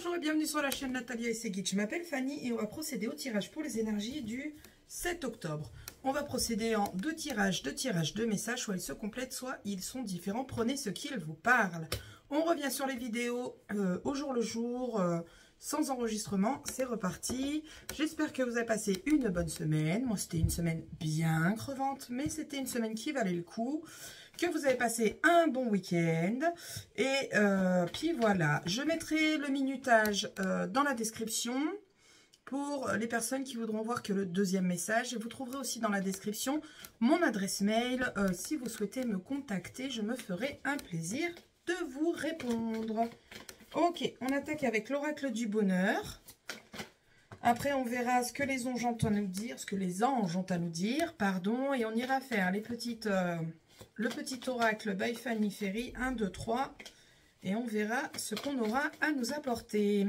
Bonjour et bienvenue sur la chaîne Natalia et ses guides. Je m'appelle Fanny et on va procéder au tirage pour les énergies du 7 octobre. On va procéder en deux tirages de messages, soit ils se complètent, soit ils sont différents. Prenez ce qu'ils vous parlent. On revient sur les vidéos au jour le jour, sans enregistrement. C'est reparti. J'espère que vous avez passé une bonne semaine. Moi, c'était une semaine bien crevante, mais c'était une semaine qui valait le coup. Que vous avez passé un bon week-end. Et puis voilà, je mettrai le minutage dans la description pour les personnes qui voudront voir que le deuxième message. Et vous trouverez aussi dans la description mon adresse mail. Si vous souhaitez me contacter, je me ferai un plaisir de vous répondre. Ok, on attaque avec l'oracle du bonheur. Après, on verra ce que les anges ont à nous dire, pardon, et on ira faire les petites... le petit oracle by Fanny Ferry, 1, 2, 3. Et on verra ce qu'on aura à nous apporter.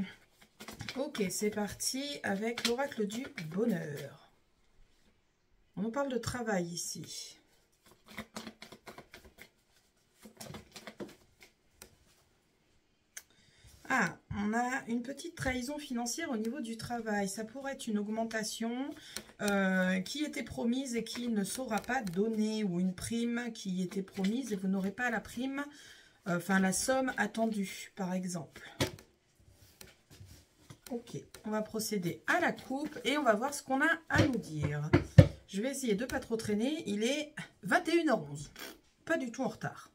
Ok, c'est parti avec l'oracle du bonheur. On nous parle de travail ici. Ah, on a une petite trahison financière au niveau du travail. Ça pourrait être une augmentation qui était promise et qui ne saura pas donner, ou une prime qui était promise et vous n'aurez pas la prime, enfin la somme attendue, par exemple. Ok, on va procéder à la coupe et on va voir ce qu'on a à nous dire. Je vais essayer de ne pas trop traîner. Il est 21h11, pas du tout en retard.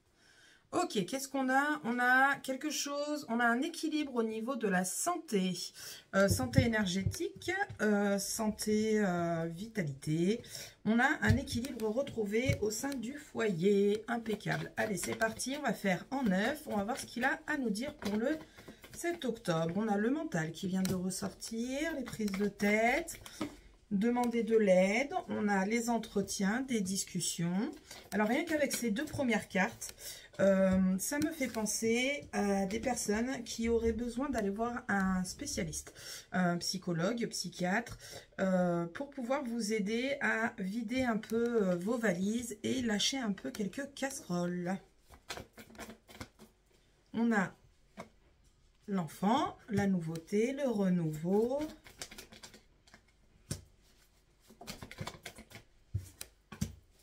Ok, qu'est-ce qu'on a? On a quelque chose, on a un équilibre au niveau de la santé. Santé énergétique, santé vitalité. On a un équilibre retrouvé au sein du foyer. Impeccable. Allez, c'est parti, on va faire en 9. On va voir ce qu'il a à nous dire pour le 7 octobre. On a le mental qui vient de ressortir, les prises de tête. Demander de l'aide, on a les entretiens, des discussions. Alors rien qu'avec ces deux premières cartes, ça me fait penser à des personnes qui auraient besoin d'aller voir un spécialiste, un psychologue, psychiatre, pour pouvoir vous aider à vider un peu vos valises et lâcher un peu quelques casseroles. On a l'enfant, la nouveauté, le renouveau.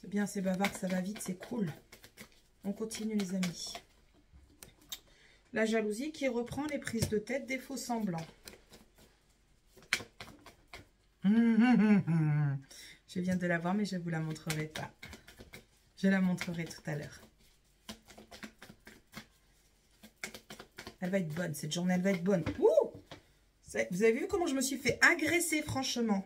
Bien, c'est bavard, ça va vite, c'est cool. On continue les amis. La jalousie qui reprend les prises de tête des faux semblants. Je viens de la voir mais je ne vous la montrerai pas. Je la montrerai tout à l'heure. Elle va être bonne, cette journée, elle va être bonne. Ouh, vous avez vu comment je me suis fait agresser franchement?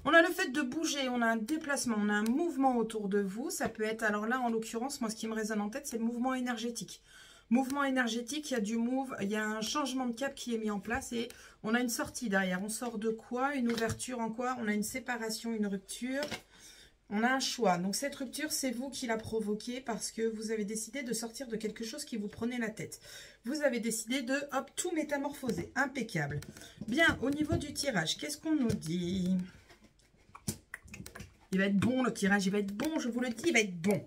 On a le fait de bouger, on a un déplacement, on a un mouvement autour de vous. Ça peut être, alors là, en l'occurrence, moi, ce qui me résonne en tête, c'est le mouvement énergétique. Mouvement énergétique, il y a du move, il y a un changement de cap qui est mis en place et on a une sortie derrière. On sort de quoi? Une ouverture en quoi? On a une séparation, une rupture. On a un choix. Donc, cette rupture, c'est vous qui la provoquez parce que vous avez décidé de sortir de quelque chose qui vous prenait la tête. Vous avez décidé de, hop, tout métamorphoser. Impeccable. Bien, au niveau du tirage, qu'est-ce qu'on nous dit ? Il va être bon, le tirage, il va être bon, je vous le dis, il va être bon.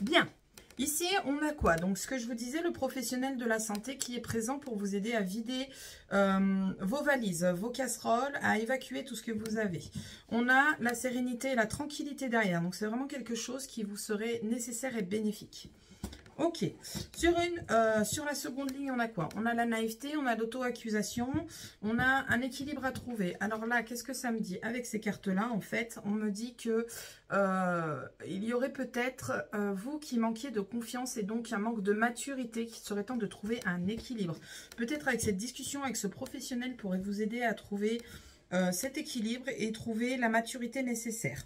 Bien. Ici, on a quoi? Donc, ce que je vous disais, le professionnel de la santé qui est présent pour vous aider à vider vos valises, vos casseroles, à évacuer tout ce que vous avez. On a la sérénité et la tranquillité derrière. Donc, c'est vraiment quelque chose qui vous serait nécessaire et bénéfique. Ok, sur la seconde ligne, on a quoi? On a la naïveté, on a l'auto-accusation, on a un équilibre à trouver. Alors là, qu'est-ce que ça me dit? Avec ces cartes-là, en fait, on me dit que il y aurait peut-être vous qui manquiez de confiance et donc un manque de maturité, qu'il serait temps de trouver un équilibre. Peut-être avec cette discussion avec ce professionnel pourrait vous aider à trouver cet équilibre et trouver la maturité nécessaire.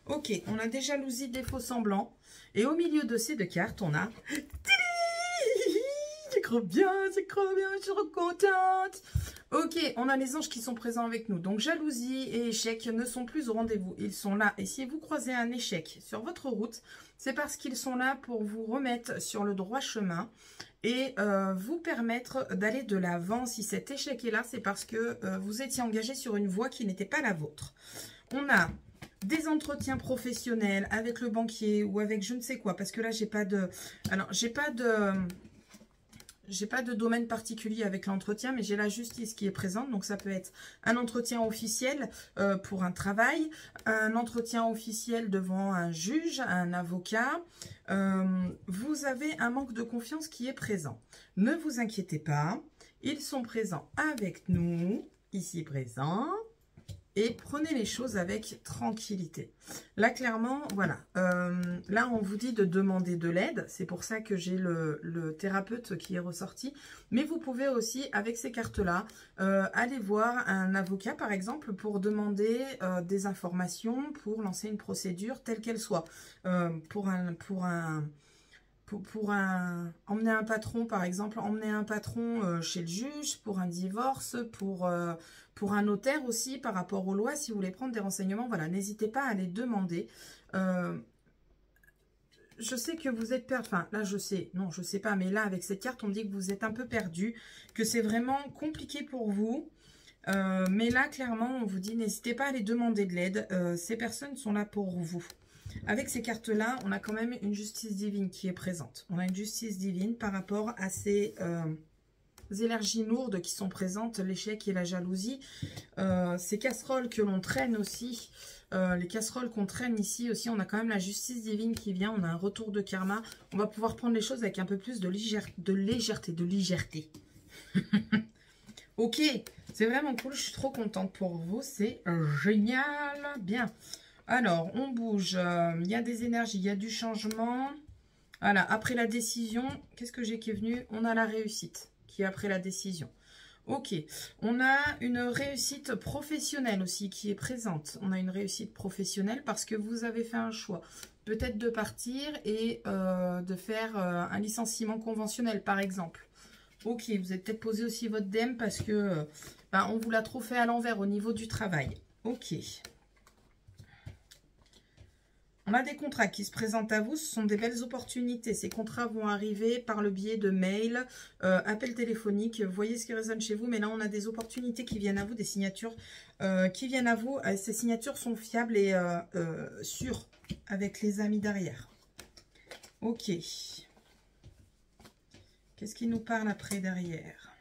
Ok, on a des jalousies, des faux semblants. Et au milieu de ces deux cartes, on a... C'est trop bien, je suis trop contente. Ok, on a les anges qui sont présents avec nous. Donc, jalousie et échec ne sont plus au rendez-vous. Ils sont là. Et si vous croisez un échec sur votre route, c'est parce qu'ils sont là pour vous remettre sur le droit chemin et vous permettre d'aller de l'avant. Si cet échec est là, c'est parce que vous étiez engagé sur une voie qui n'était pas la vôtre. On a... des entretiens professionnels avec le banquier ou avec je ne sais quoi, parce que là j'ai pas de, alors j'ai pas de j'ai pas de domaine particulier avec l'entretien, mais j'ai la justice qui est présente. Donc, ça peut être un entretien officiel pour un travail, un entretien officiel devant un juge, un avocat. Vous avez un manque de confiance qui est présent. Ne vous inquiétez pas, ils sont présents avec nous, ici présents. Et prenez les choses avec tranquillité. Là, clairement, voilà. Là, on vous dit de demander de l'aide. C'est pour ça que j'ai le thérapeute qui est ressorti. Mais vous pouvez aussi, avec ces cartes-là, aller voir un avocat, par exemple, pour demander des informations, pour lancer une procédure telle qu'elle soit. Emmener un patron, par exemple, emmener un patron chez le juge, pour un divorce, pour un notaire aussi, par rapport aux lois, si vous voulez prendre des renseignements, voilà, n'hésitez pas à les demander. Je sais que vous êtes perdu, enfin, là, je sais pas, mais là, avec cette carte, on me dit que vous êtes un peu perdu, que c'est vraiment compliqué pour vous. Mais là, clairement, on vous dit, n'hésitez pas à aller demander de l'aide. Ces personnes sont là pour vous. Avec ces cartes-là, on a quand même une justice divine qui est présente. On a une justice divine par rapport à ces énergies lourdes qui sont présentes, l'échec et la jalousie. Ces casseroles que l'on traîne aussi, les casseroles qu'on traîne ici aussi, on a quand même la justice divine qui vient, on a un retour de karma. On va pouvoir prendre les choses avec un peu plus de légèreté. Ok, c'est vraiment cool, je suis trop contente pour vous, c'est génial, bien. Alors, on bouge, il y a des énergies, il y a du changement. Voilà, après la décision, qu'est-ce que j'ai qui est venu? On a la réussite qui est après la décision. Ok, on a une réussite professionnelle aussi qui est présente. On a une réussite professionnelle parce que vous avez fait un choix. Peut-être de partir et de faire un licenciement conventionnel, par exemple. Ok, vous avez peut-être posé aussi votre DM parce que on vous l'a trop fait à l'envers au niveau du travail. Ok. On a des contrats qui se présentent à vous, ce sont des belles opportunités. Ces contrats vont arriver par le biais de mails, appels téléphoniques. Vous voyez ce qui résonne chez vous, mais là, on a des opportunités qui viennent à vous, des signatures qui viennent à vous. Ces signatures sont fiables et sûres avec les amis derrière. Ok. Qu'est-ce qui nous parle après derrière?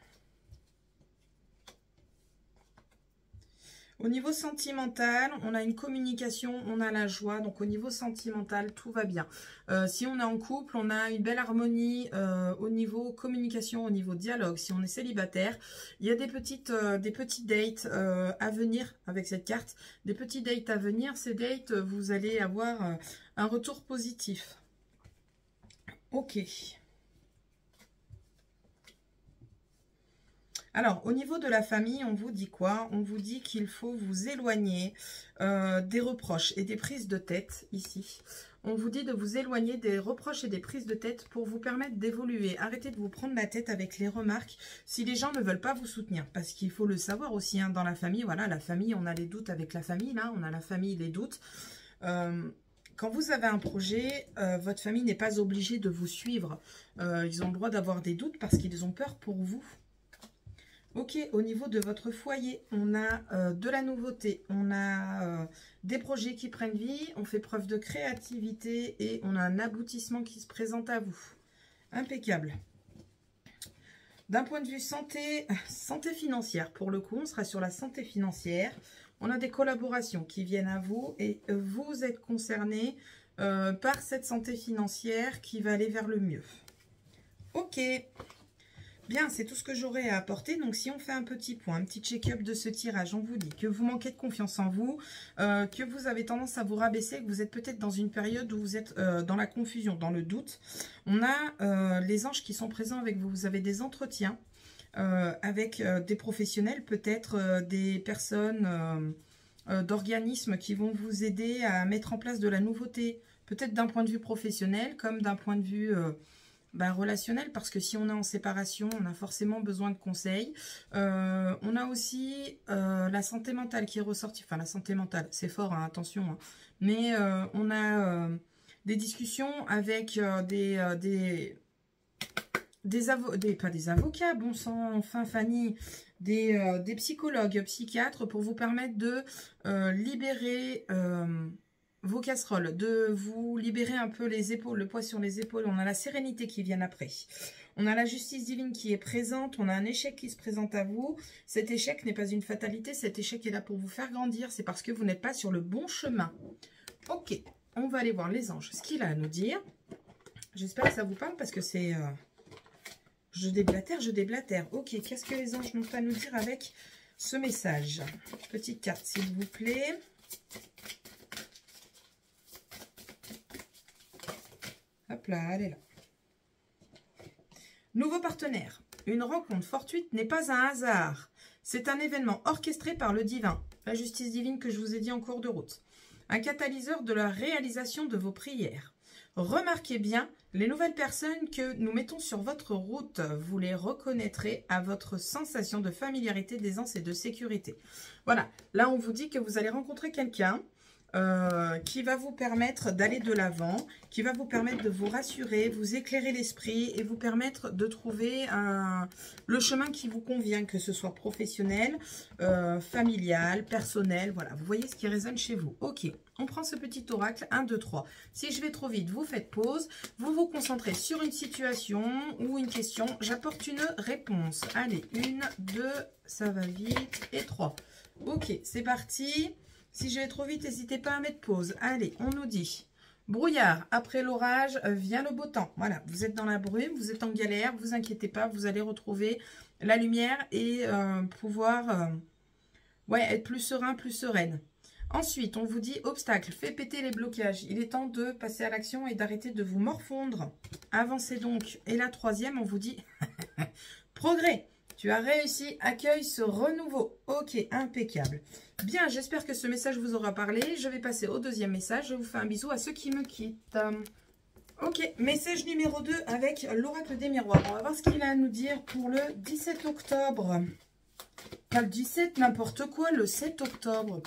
Au niveau sentimental, on a une communication, on a la joie. Donc, au niveau sentimental, tout va bien. Si on est en couple, on a une belle harmonie au niveau communication, au niveau dialogue. Si on est célibataire, il y a des petites dates à venir avec cette carte. Des petits dates à venir. Ces dates, vous allez avoir un retour positif. Ok. Alors, au niveau de la famille, on vous dit quoi? On vous dit qu'il faut vous éloigner des reproches et des prises de tête, ici. On vous dit de vous éloigner des reproches et des prises de tête pour vous permettre d'évoluer. Arrêtez de vous prendre la tête avec les remarques si les gens ne veulent pas vous soutenir. Parce qu'il faut le savoir aussi, hein, dans la famille. Voilà, la famille, on a les doutes avec la famille, là. On a la famille, les doutes. Quand vous avez un projet, votre famille n'est pas obligée de vous suivre. Ils ont le droit d'avoir des doutes parce qu'ils ont peur pour vous. Ok, au niveau de votre foyer, on a de la nouveauté, on a des projets qui prennent vie, on fait preuve de créativité et on a un aboutissement qui se présente à vous. Impeccable. D'un point de vue santé financière, pour le coup, on sera sur la santé financière. On a des collaborations qui viennent à vous et vous êtes concerné par cette santé financière qui va aller vers le mieux. Ok. Bien, c'est tout ce que j'aurais à apporter. Donc, si on fait un petit point, un petit check-up de ce tirage, on vous dit que vous manquez de confiance en vous, que vous avez tendance à vous rabaisser, que vous êtes peut-être dans une période où vous êtes dans la confusion, dans le doute. On a les anges qui sont présents avec vous. Vous avez des entretiens avec des professionnels, peut-être des personnes d'organismes qui vont vous aider à mettre en place de la nouveauté, peut-être d'un point de vue professionnel, comme d'un point de vue relationnel, parce que si on est en séparation, on a forcément besoin de conseils. On a aussi la santé mentale qui est ressortie. Enfin, la santé mentale, c'est fort, hein, attention. Hein. Mais on a des discussions avec pas des avocats, bon sang, enfin Fanny, des psychologues, psychiatres pour vous permettre de libérer vos casseroles, de vous libérer un peu les épaules, le poids sur les épaules. On a la sérénité qui vient après. On a la justice divine qui est présente. On a un échec qui se présente à vous. Cet échec n'est pas une fatalité. Cet échec est là pour vous faire grandir. C'est parce que vous n'êtes pas sur le bon chemin. Ok, on va aller voir les anges. Ce qu'il a à nous dire. J'espère que ça vous parle parce que c'est... Je déblatère, je déblatère. Ok, qu'est-ce que les anges n'ont à nous dire avec ce message? Petite carte, s'il vous plaît. Hop là, elle est là. Nouveau partenaire. Une rencontre fortuite n'est pas un hasard. C'est un événement orchestré par le divin. La justice divine que je vous ai dit en cours de route. Un catalyseur de la réalisation de vos prières. Remarquez bien, les nouvelles personnes que nous mettons sur votre route, vous les reconnaîtrez à votre sensation de familiarité, d'aisance et de sécurité. Voilà, là on vous dit que vous allez rencontrer quelqu'un qui va vous permettre d'aller de l'avant, qui va vous permettre de vous rassurer, vous éclairer l'esprit et vous permettre de trouver le chemin qui vous convient, que ce soit professionnel, familial, personnel. Voilà, vous voyez ce qui résonne chez vous. Ok, on prend ce petit oracle, 1, 2, 3. Si je vais trop vite, vous faites pause, vous vous concentrez sur une situation ou une question. J'apporte une réponse. Allez, 1, 2, ça va vite, et 3. Ok, c'est parti. Si je vais trop vite, n'hésitez pas à mettre pause. Allez, on nous dit, brouillard, après l'orage, vient le beau temps. Voilà, vous êtes dans la brume, vous êtes en galère, vous inquiétez pas, vous allez retrouver la lumière et pouvoir être plus serein, plus sereine. Ensuite, on vous dit, obstacle, fait péter les blocages. Il est temps de passer à l'action et d'arrêter de vous morfondre. Avancez donc. Et la troisième, on vous dit, progrès. Tu as réussi, accueille ce renouveau. Ok, impeccable. Bien, j'espère que ce message vous aura parlé. Je vais passer au deuxième message. Je vous fais un bisou à ceux qui me quittent. Ok, message numéro 2 avec l'oracle des miroirs. On va voir ce qu'il a à nous dire pour le 17 octobre. Pas le 17, n'importe quoi, le 7 octobre.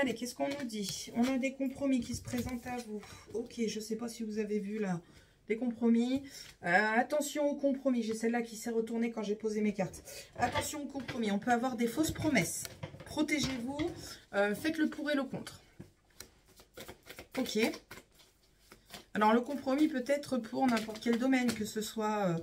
Allez, qu'est-ce qu'on nous dit? On a des compromis qui se présentent à vous. Ok, je ne sais pas si vous avez vu là. Des compromis. Attention aux compromis. J'ai celle-là qui s'est retournée quand j'ai posé mes cartes. Attention aux compromis. On peut avoir des fausses promesses. Protégez-vous. Faites le pour et le contre. Ok. Alors, le compromis peut être pour n'importe quel domaine, que ce soit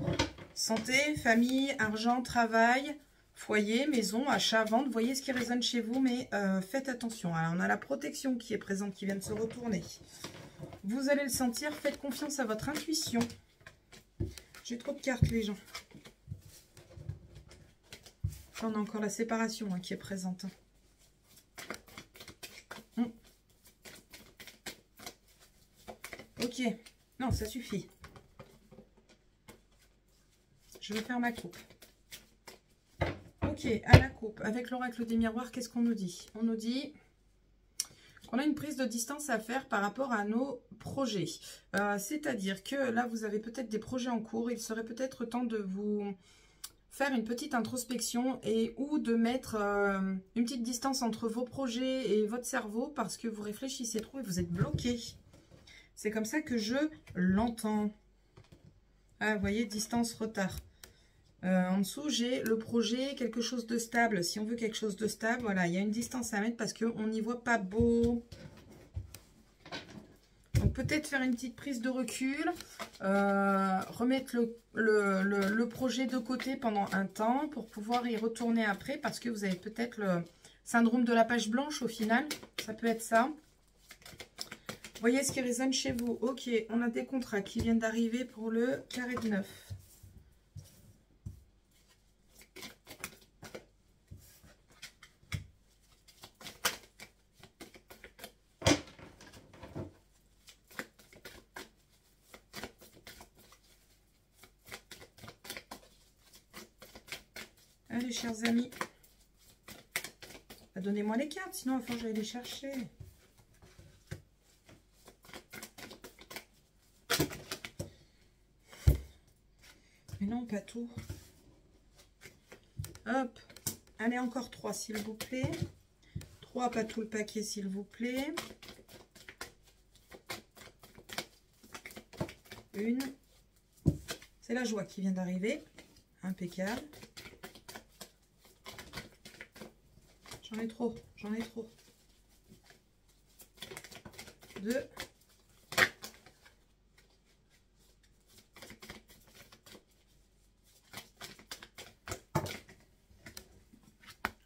santé, famille, argent, travail, foyer, maison, achat, vente. Vous voyez ce qui résonne chez vous, mais faites attention. Alors, on a la protection qui est présente, qui vient de se retourner. Vous allez le sentir, faites confiance à votre intuition. J'ai trop de cartes, les gens. On a encore la séparation qui est présente. Ok, non, ça suffit. Je vais faire ma coupe. Ok, à la coupe, avec l'oracle des miroirs, qu'est-ce qu'on nous dit? On nous dit... On a une prise de distance à faire par rapport à nos projets. C'est-à-dire que là, vous avez peut-être des projets en cours. Il serait peut-être temps de vous faire une petite introspection ou de mettre une petite distance entre vos projets et votre cerveau parce que vous réfléchissez trop et vous êtes bloqué. C'est comme ça que je l'entends. Ah, vous voyez, distance, retard. En dessous, j'ai le projet, quelque chose de stable. Si on veut quelque chose de stable, voilà, il y a une distance à mettre parce qu'on n'y voit pas beau. Donc, peut-être faire une petite prise de recul, remettre le projet de côté pendant un temps pour pouvoir y retourner après parce que vous avez peut-être le syndrome de la page blanche au final. Ça peut être ça. Voyez ce qui résonne chez vous. Ok, on a des contrats qui viennent d'arriver pour le carré de 9. Allez, chers amis. Donnez-moi les cartes, sinon il faut que j'aille les chercher. Mais non, pas tout. Hop. Allez, encore 3, s'il vous plaît. 3, pas tout le paquet, s'il vous plaît. 1. C'est la joie qui vient d'arriver. Impeccable. J'en ai trop, j'en ai trop. 2.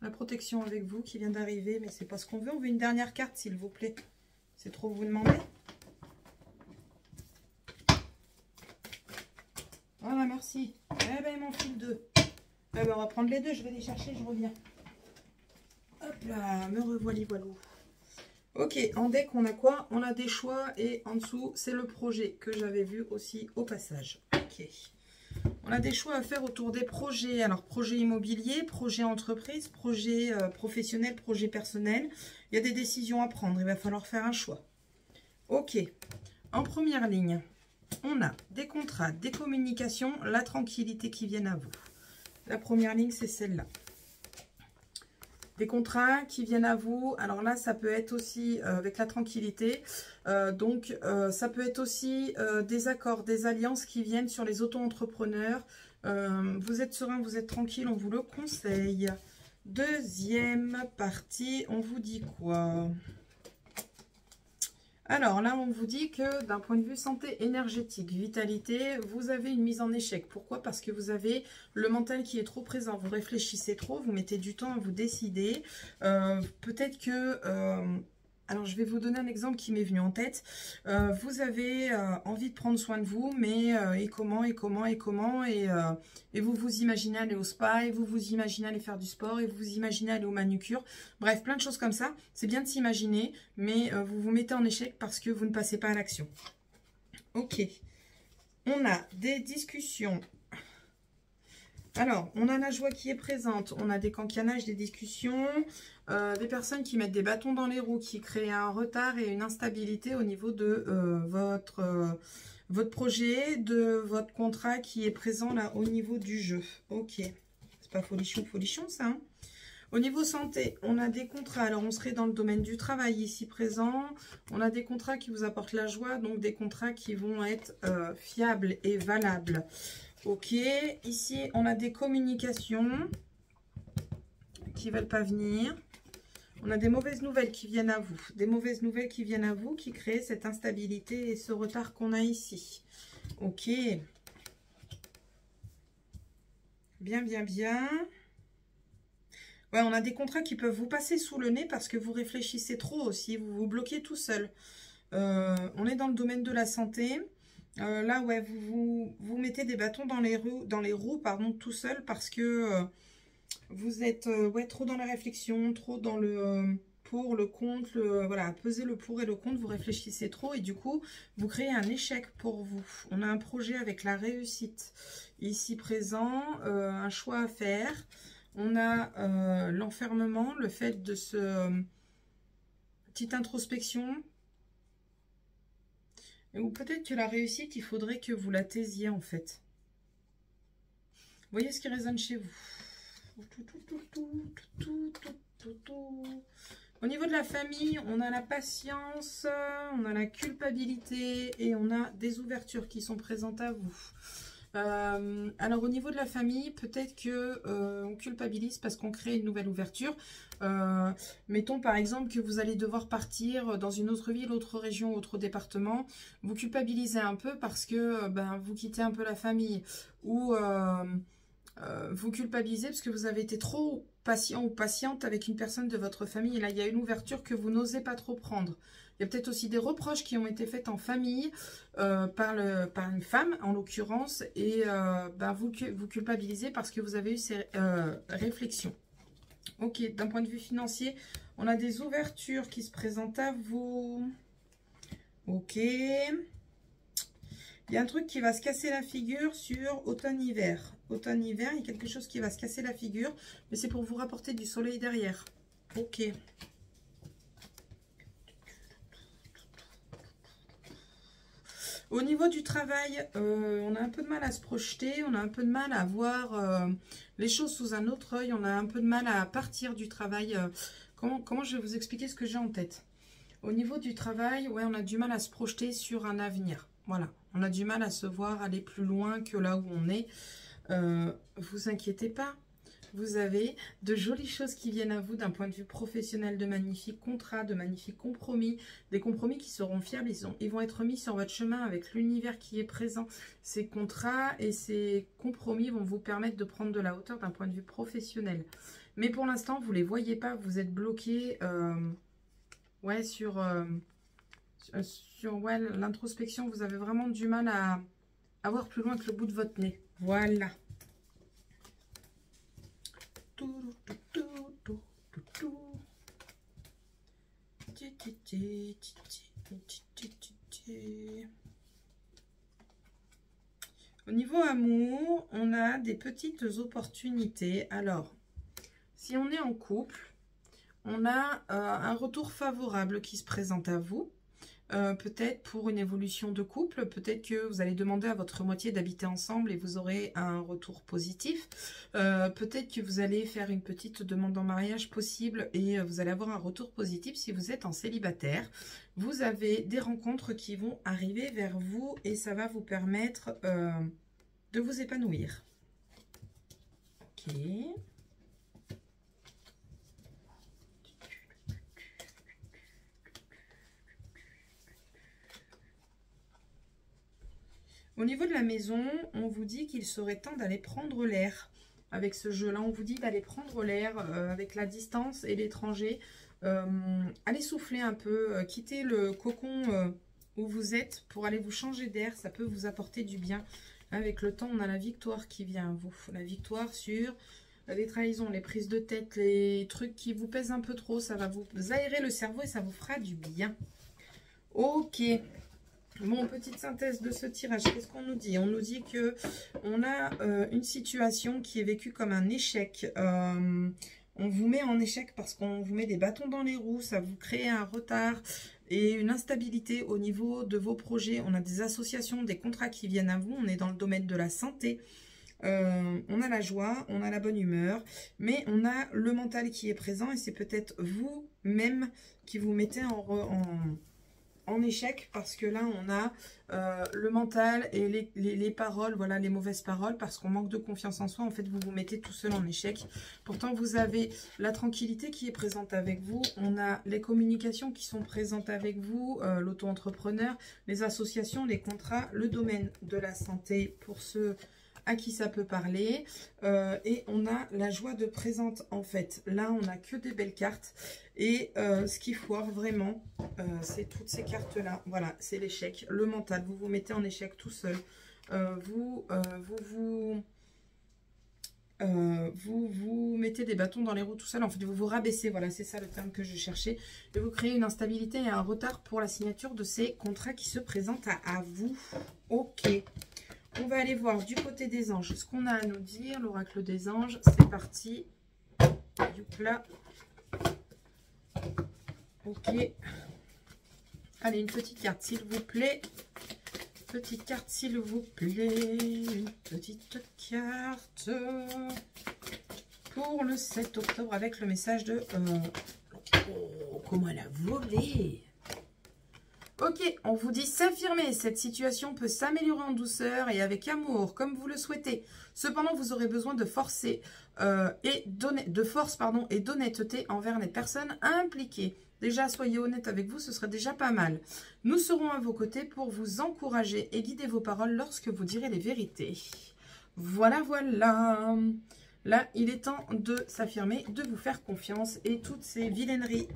La protection avec vous qui vient d'arriver, mais c'est pas ce qu'on veut. On veut une dernière carte, s'il vous plaît. C'est trop vous demander. Voilà, merci. Eh ben, il m'en file 2. Eh ben, on va prendre les 2, je vais les chercher, je reviens. Hop là, me revoilà, voilà. Ok, en deck, on a quoi? On a des choix et en dessous, c'est le projet que j'avais vu aussi au passage. Ok. On a des choix à faire autour des projets. Alors, projet immobilier, projet entreprise, projet professionnel, projet personnel. Il y a des décisions à prendre. Il va falloir faire un choix. Ok. En première ligne, on a des contrats, des communications, la tranquillité qui viennent à vous. La première ligne, c'est celle-là. Des contrats qui viennent à vous. Alors là, ça peut être aussi avec la tranquillité. Ça peut être aussi des accords, des alliances qui viennent sur les auto-entrepreneurs. Vous êtes serein, vous êtes tranquille, on vous le conseille. Deuxième partie, on vous dit quoi? Alors là, on vous dit que d'un point de vue santé énergétique, vitalité, vous avez une mise en échec. Pourquoi? Parce que vous avez le mental qui est trop présent. Vous réfléchissez trop, vous mettez du temps à vous décider. Peut-être que... alors, je vais vous donner un exemple qui m'est venu en tête. Vous avez envie de prendre soin de vous, mais et comment et vous vous imaginez aller au spa, et vous vous imaginez aller faire du sport, et vous vous imaginez aller au manucure. Bref, plein de choses comme ça. C'est bien de s'imaginer, mais vous vous mettez en échec parce que vous ne passez pas à l'action. Ok. On a des discussions. Alors, on a la joie qui est présente, on a des cancanages, des discussions, des personnes qui mettent des bâtons dans les roues, qui créent un retard et une instabilité au niveau de votre projet, de votre contrat qui est présent là au niveau du jeu. Ok, c'est pas folichon ça. Hein. Au niveau santé, on a des contrats, alors on serait dans le domaine du travail ici présent, on a des contrats qui vous apportent la joie, donc des contrats qui vont être fiables et valables. Ok, ici on a des communications qui ne veulent pas venir. On a des mauvaises nouvelles qui viennent à vous. Des mauvaises nouvelles qui viennent à vous, qui créent cette instabilité et ce retard qu'on a ici. Ok. Bien, bien, bien. Ouais, on a des contrats qui peuvent vous passer sous le nez parce que vous réfléchissez trop aussi. Vous vous bloquez tout seul. On est dans le domaine de la santé. Là, ouais, vous mettez des bâtons dans les roues, pardon, tout seul parce que vous êtes ouais, trop dans la réflexion, trop dans le pour, le contre, voilà, peser le pour et le contre, vous réfléchissez trop et du coup, vous créez un échec pour vous. On a un projet avec la réussite ici présent, un choix à faire. On a l'enfermement, le fait de petite introspection. Ou peut-être que la réussite, il faudrait que vous la taisiez en fait. Voyez ce qui résonne chez vous. Au niveau de la famille, on a la patience, on a la culpabilité et on a des ouvertures qui sont présentes à vous. Alors au niveau de la famille, peut-être que on culpabilise parce qu'on crée une nouvelle ouverture. Mettons par exemple que vous allez devoir partir dans une autre ville, autre région, autre département. Vous culpabilisez un peu parce que vous quittez un peu la famille ou vous culpabilisez parce que vous avez été trop patient ou patiente avec une personne de votre famille. Et là, il y a une ouverture que vous n'osez pas trop prendre. Il y a peut-être aussi des reproches qui ont été faits en famille par une femme, en l'occurrence, et vous culpabilisez parce que vous avez eu ces réflexions. Ok, d'un point de vue financier, on a des ouvertures qui se présentent à vous. Ok. Il y a un truc qui va se casser la figure sur automne-hiver. Automne-hiver, il y a quelque chose qui va se casser la figure, mais c'est pour vous rapporter du soleil derrière. Ok. Au niveau du travail, on a un peu de mal à se projeter, on a un peu de mal à voir les choses sous un autre œil, on a un peu de mal à partir du travail. Comment je vais vous expliquer ce que j'ai en tête? Au niveau du travail, ouais, on a du mal à se projeter sur un avenir. Voilà, on a du mal à se voir aller plus loin que là où on est. Vous inquiétez pas. vous avez de jolies choses qui viennent à vous d'un point de vue professionnel, de magnifiques contrats, de magnifiques compromis, des compromis qui seront fiables, ils vont être mis sur votre chemin avec l'univers qui est présent. Ces contrats et ces compromis vont vous permettre de prendre de la hauteur d'un point de vue professionnel. Mais pour l'instant, vous ne les voyez pas, vous êtes bloqué ouais, sur ouais, l'introspection. Vous avez vraiment du mal à voir plus loin que le bout de votre nez. Voilà. Au niveau amour, on a des petites opportunités. Alors, si on est en couple, on a un retour favorable qui se présente à vous. Peut-être pour une évolution de couple, peut-être que vous allez demander à votre moitié d'habiter ensemble et vous aurez un retour positif. Peut-être que vous allez faire une petite demande en mariage possible et vous allez avoir un retour positif si vous êtes en célibataire. Vous avez des rencontres qui vont arriver vers vous et ça va vous permettre de vous épanouir. Ok. Au niveau de la maison, on vous dit qu'il serait temps d'aller prendre l'air. Avec ce jeu-là, on vous dit d'aller prendre l'air avec la distance et l'étranger. Allez souffler un peu, quitter le cocon où vous êtes pour aller vous changer d'air. Ça peut vous apporter du bien. Avec le temps, on a la victoire qui vient à vous. La victoire sur les trahisons, les prises de tête, les trucs qui vous pèsent un peu trop. Ça va vous aérer le cerveau et ça vous fera du bien. Ok. Bon, petite synthèse de ce tirage, qu'est-ce qu'on nous dit? On nous dit que on a une situation qui est vécue comme un échec. On vous met en échec parce qu'on vous met des bâtons dans les roues, ça vous crée un retard et une instabilité au niveau de vos projets. On a des associations, des contrats qui viennent à vous, on est dans le domaine de la santé. On a la joie, on a la bonne humeur, mais on a le mental qui est présent et c'est peut-être vous-même qui vous mettez en échec parce que là on a le mental et les paroles, voilà, les mauvaises paroles, parce qu'on manque de confiance en soi. En fait, vous vous mettez tout seul en échec. Pourtant, vous avez la tranquillité qui est présente avec vous. On a les communications qui sont présentes avec vous, l'auto-entrepreneur, les associations, les contrats, le domaine de la santé pour ceux à qui ça peut parler. Et on a la joie de présente en fait. Là, on n'a que des belles cartes. Et ce qui foire vraiment, c'est toutes ces cartes-là. Voilà, c'est l'échec, le mental. Vous vous mettez en échec tout seul. Vous mettez des bâtons dans les roues tout seul. En fait, vous vous rabaissez. Voilà, c'est ça le terme que je cherchais. Et vous créez une instabilité et un retard pour la signature de ces contrats qui se présentent à vous. Ok. On va aller voir du côté des anges ce qu'on a à nous dire. L'oracle des anges, c'est parti. Là. Ok. Allez, une petite carte, s'il vous plaît. Petite carte, s'il vous plaît. Une petite carte pour le 7 octobre avec le message de... Oh, comment elle a volé! Ok, on vous dit s'affirmer. Cette situation peut s'améliorer en douceur et avec amour, comme vous le souhaitez. Cependant, vous aurez besoin de force et d'honnêteté envers les personnes impliquées. Déjà, soyez honnête avec vous, ce serait déjà pas mal. Nous serons à vos côtés pour vous encourager et guider vos paroles lorsque vous direz les vérités. Voilà, voilà. Là, il est temps de s'affirmer, de vous faire confiance. Et toutes ces vilaineries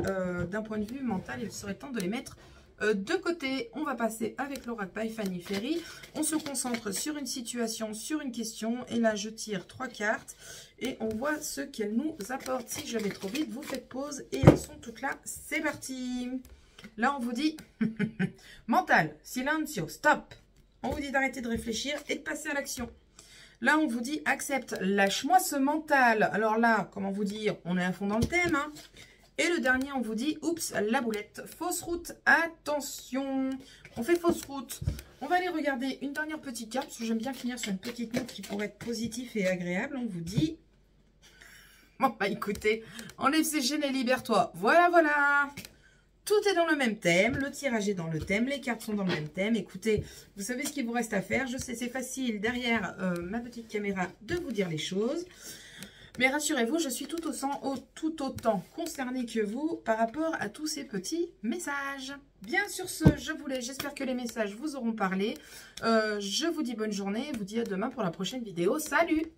d'un point de vue mental, il serait temps de les mettre de côté. On va passer avec l'oracle by Fanny Ferry. On se concentre sur une situation, sur une question. Et là, je tire 3 cartes et on voit ce qu'elles nous apportent. Si je vais trop vite, vous faites pause et elles sont toutes là. C'est parti. Là, on vous dit mental, silencio, stop. On vous dit d'arrêter de réfléchir et de passer à l'action. Là, on vous dit accepte, lâche-moi ce mental. Alors là, comment vous dire, on est à fond dans le thème, hein. Et le dernier, on vous dit, oups, la boulette, fausse route, attention, on fait fausse route. On va aller regarder une dernière petite carte, parce que j'aime bien finir sur une petite note qui pourrait être positive et agréable. On vous dit, bon, bah écoutez, enlève ces chaînes et libère-toi. Voilà, voilà. Tout est dans le même thème, le tirage est dans le thème, les cartes sont dans le même thème. Écoutez, vous savez ce qu'il vous reste à faire. Je sais, c'est facile derrière ma petite caméra de vous dire les choses. Mais rassurez-vous, je suis tout autant concernée que vous par rapport à tous ces petits messages. Bien sur ce, j'espère que les messages vous auront parlé. Je vous dis bonne journée, je vous dis à demain pour la prochaine vidéo. Salut!